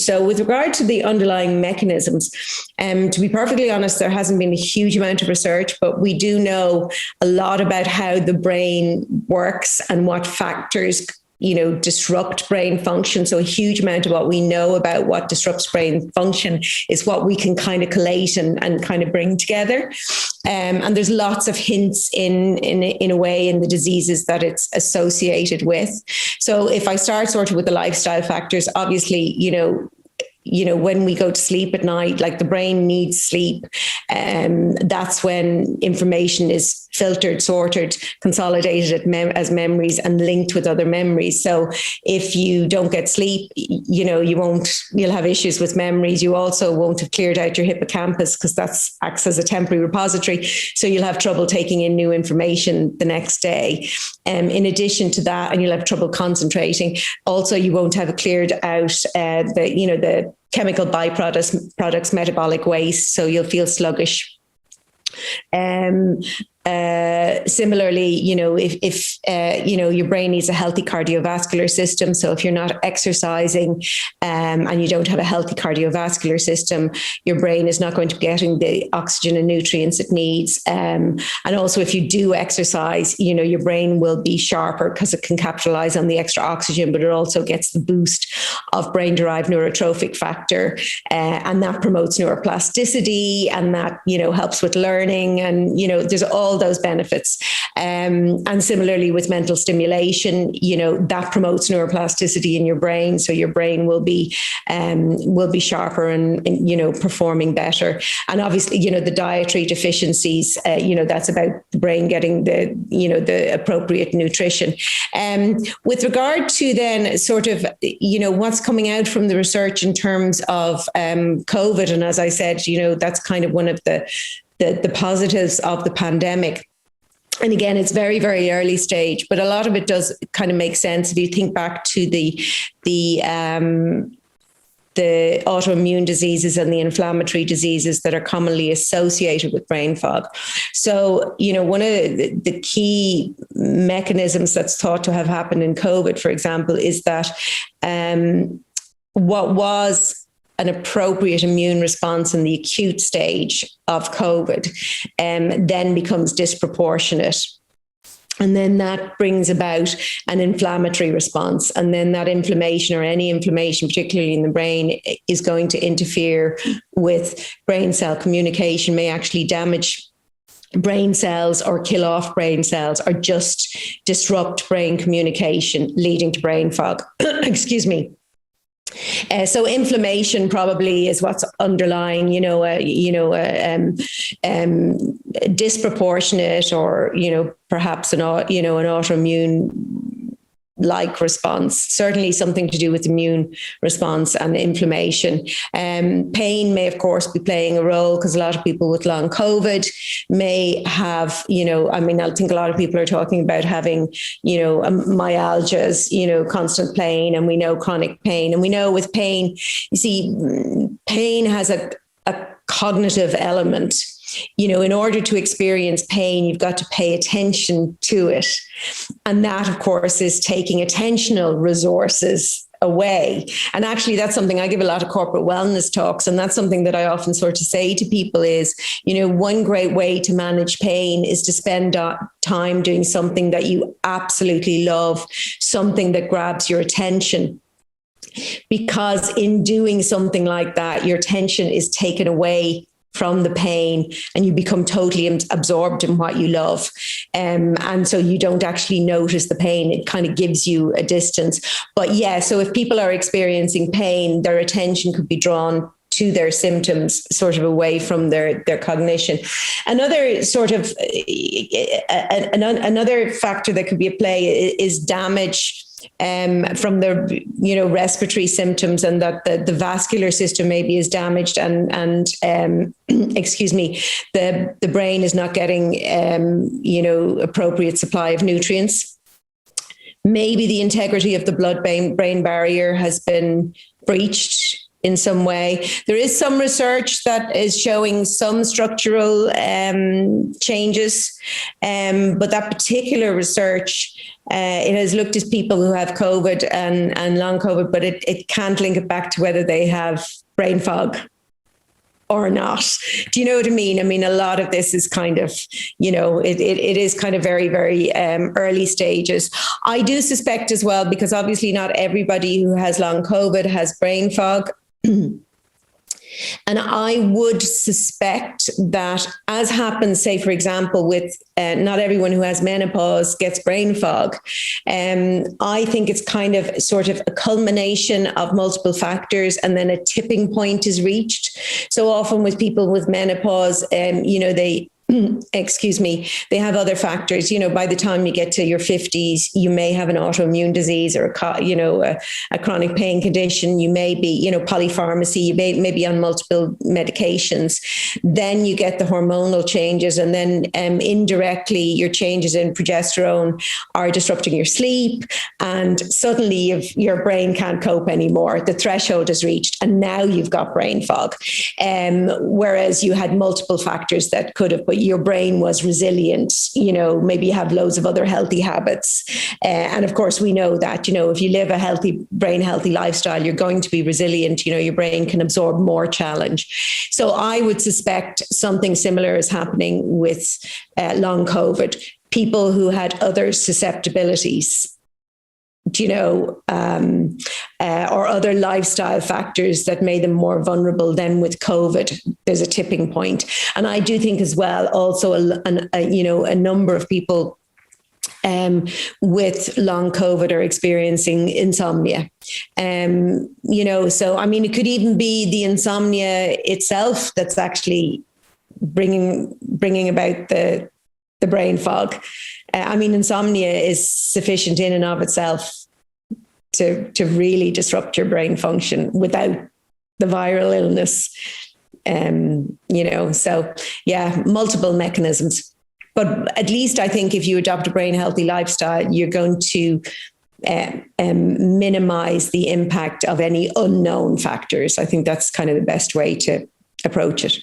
So with regard to the underlying mechanisms, to be perfectly honest, there hasn't been a huge amount of research, but we do know a lot about how the brain works and what factors disrupt brain function. So a huge amount of what we know about what disrupts brain function is what we can kind of collate and kind of bring together. And there's lots of hints in a way in the diseases that it's associated with. So if I start sort of with the lifestyle factors, obviously, when we go to sleep at night, like the brain needs sleep. That's when information is filtered, sorted, consolidated as memories and linked with other memories. So if you don't get sleep, you'll have issues with memories. You also won't have cleared out your hippocampus because that acts as a temporary repository. So you'll have trouble taking in new information the next day. In addition to that, and you'll have trouble concentrating. Also, you won't have cleared out the chemical byproducts, metabolic waste. So you'll feel sluggish. Similarly, if your brain needs a healthy cardiovascular system. So if you're not exercising and you don't have a healthy cardiovascular system, your brain is not going to be getting the oxygen and nutrients it needs. And also if you do exercise, your brain will be sharper because it can capitalize on the extra oxygen, but it also gets the boost of brain-derived neurotrophic factor. And that promotes neuroplasticity, and that, helps with learning. And, there's all those benefits. And similarly with mental stimulation, that promotes neuroplasticity in your brain. So your brain will be sharper and performing better. And obviously, the dietary deficiencies, that's about the brain getting the appropriate nutrition. With regard to then sort of, what's coming out from the research in terms of COVID. And as I said, that's kind of one of the positives of the pandemic. And again, it's very, very early stage, but a lot of it does kind of make sense if you think back to the autoimmune diseases and the inflammatory diseases that are commonly associated with brain fog. So, one of the key mechanisms that's thought to have happened in COVID, for example, is that what was an appropriate immune response in the acute stage of COVID then becomes disproportionate. And then that brings about an inflammatory response. And then that inflammation, or any inflammation, particularly in the brain, is going to interfere with brain cell communication, may actually damage brain cells or kill off brain cells, or just disrupt brain communication, leading to brain fog. Excuse me. So inflammation probably is what's underlying, disproportionate, or, perhaps an autoimmune like response, certainly something to do with immune response and inflammation. Pain may, of course, be playing a role, because a lot of people with long COVID may have, I think a lot of people are talking about having, myalgias, constant pain, and we know chronic pain. And we know with pain, you see, pain has a cognitive element. In order to experience pain, you've got to pay attention to it. And that, of course, is taking attentional resources away. And actually, that's something I give a lot of corporate wellness talks. And that's something that I often sort of say to people is, one great way to manage pain is to spend time doing something that you absolutely love, something that grabs your attention. Because in doing something like that, your attention is taken away from the pain, and you become totally absorbed in what you love. And so you don't actually notice the pain. It kind of gives you a distance. But yeah, so if people are experiencing pain, their attention could be drawn to their symptoms, sort of away from their cognition. Another sort of, another factor that could be at play is damage from the respiratory symptoms, and that the vascular system maybe is damaged, and excuse me, the brain is not getting appropriate supply of nutrients. Maybe the integrity of the blood-brain barrier has been breached in some way. There is some research that is showing some structural changes, but that particular research, it has looked at people who have COVID and long COVID, but it can't link it back to whether they have brain fog or not. Do you know what I mean? I mean, a lot of this is kind of, it is kind of very, very early stages. I do suspect as well, because obviously not everybody who has long COVID has brain fog. And I would suspect that, as happens, say, for example, with not everyone who has menopause gets brain fog. I think it's kind of sort of a culmination of multiple factors, and then a tipping point is reached. So often with people with menopause, they they have other factors. By the time you get to your 50s, you may have an autoimmune disease or a chronic pain condition. You may be, polypharmacy. You may be on multiple medications. Then you get the hormonal changes, and then indirectly your changes in progesterone are disrupting your sleep, and suddenly your brain can't cope anymore. The threshold is reached, and now you've got brain fog. Whereas you had multiple factors that could have, but your brain was resilient. Maybe you have loads of other healthy habits. And of course, we know that, if you live a healthy lifestyle, you're going to be resilient. Your brain can absorb more challenge. So I would suspect something similar is happening with long COVID. People who had other susceptibilities, or other lifestyle factors that made them more vulnerable than with COVID. There's a tipping point. And I do think as well, also, a number of people with long COVID are experiencing insomnia. So, I mean, it could even be the insomnia itself that's actually bringing about the brain fog. Insomnia is sufficient in and of itself to really disrupt your brain function without the viral illness. So yeah, multiple mechanisms. But at least I think if you adopt a brain healthy lifestyle, you're going to minimize the impact of any unknown factors. I think that's kind of the best way to approach it.